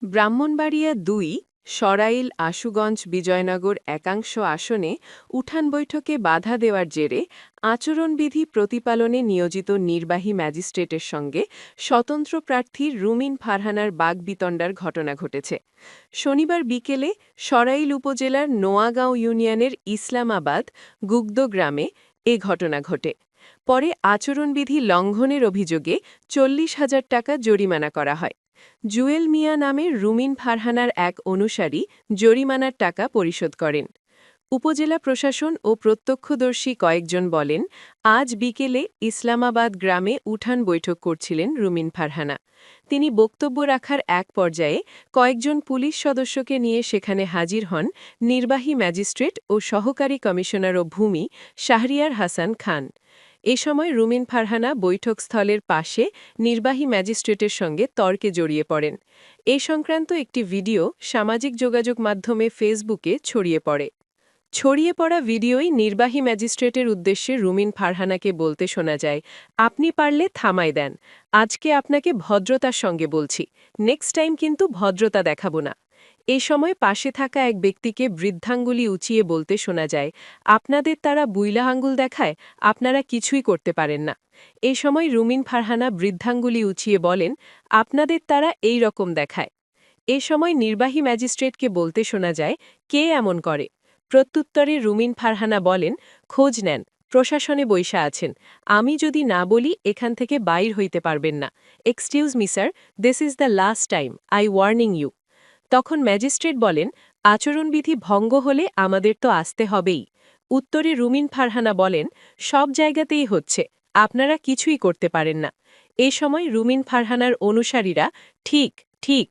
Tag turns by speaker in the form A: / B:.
A: ব্রাহ্মণবাড়িয়া ২, সরাইল আশুগঞ্জ বিজয়নগর একাংশ আসনে উঠান বৈঠকে বাধা দেওয়ার জেরে আচরণবিধি প্রতিপালনে নিয়োজিত নির্বাহী ম্যাজিস্ট্রেটের সঙ্গে স্বতন্ত্র প্রার্থী রুমিন ফারহানার বাগবিতণ্ডার ঘটনা ঘটেছে। শনিবার বিকেলে সরাইল উপজেলার নোয়াগাঁও ইউনিয়নের ইসলামাবাদ গুগদ গ্রামে এ ঘটনা ঘটে। পরে আচরণবিধি লঙ্ঘনের অভিযোগে ৪০,০০০ টাকা জরিমানা করা হয়। জুয়েল মিয়া নামের রুমিন ফারহানার এক অনুসারী জরিমানার টাকা পরিশোধ করেন। উপজেলা প্রশাসন ও প্রত্যক্ষদর্শী কয়েকজন বলেন, আজ বিকেলে ইসলামাবাদ গ্রামে উঠান বৈঠক করছিলেন রুমিন ফারহানা। তিনি বক্তব্য রাখার এক পর্যায়ে কয়েকজন পুলিশ সদস্যকে নিয়ে সেখানে হাজির হন নির্বাহী ম্যাজিস্ট্রেট ও সহকারী কমিশনার ও ভূমি শাহরিয়ার হাসান খান। এ সময় রুমিন ফারহানা বৈঠকস্থলের পাশে নির্বাহী ম্যাজিস্ট্রেটের সঙ্গে তর্কে জড়িয়ে পড়েন। এ সংক্রান্ত একটি ভিডিও সামাজিক যোগাযোগ মাধ্যমে ফেসবুকে ছড়িয়ে পড়ে। ছড়িয়ে পড়া ভিডিওই নির্বাহী ম্যাজিস্ট্রেটের উদ্দেশ্যে রুমিন ফারহানাকে বলতে শোনা যায়, আপনি পারলে থামায় দেন, আজকে আপনাকে ভদ্রতার সঙ্গে বলছি, নেক্সট টাইম কিন্তু ভদ্রতা দেখাবো না। এ সময় পাশে থাকা এক ব্যক্তিকে বৃদ্ধাঙ্গুলি উঁচিয়ে বলতে শোনা যায়, আপনাদের তারা বুইলা আঙ্গুল দেখায়, আপনারা কিছুই করতে পারেন না। এ সময় রুমিন ফারহানা বৃদ্ধাঙ্গুলি উঁচিয়ে বলেন, আপনাদের তারা এই রকম দেখায়। এ সময় নির্বাহী ম্যাজিস্ট্রেটকে বলতে শোনা যায়, কে এমন করে? প্রত্যুত্তরে রুমিন ফারহানা বলেন, খোঁজ নেন, প্রশাসনে বৈশা আছেন, আমি যদি না বলি এখান থেকে বাইর হইতে পারবেন না। Excuse me sir, this is the last time, I warning you. তখন ম্যাজিস্ট্রেট বলেন, আচরণবিধি ভঙ্গ হলে আমাদের তো আসতে হবেই। উত্তরে রুমিন ফারহানা বলেন, সব জায়গাতেই হচ্ছে, আপনারা কিছুই করতে পারেন না। এ সময় রুমিন ফারহানার অনুসারীরা ঠিক ঠিক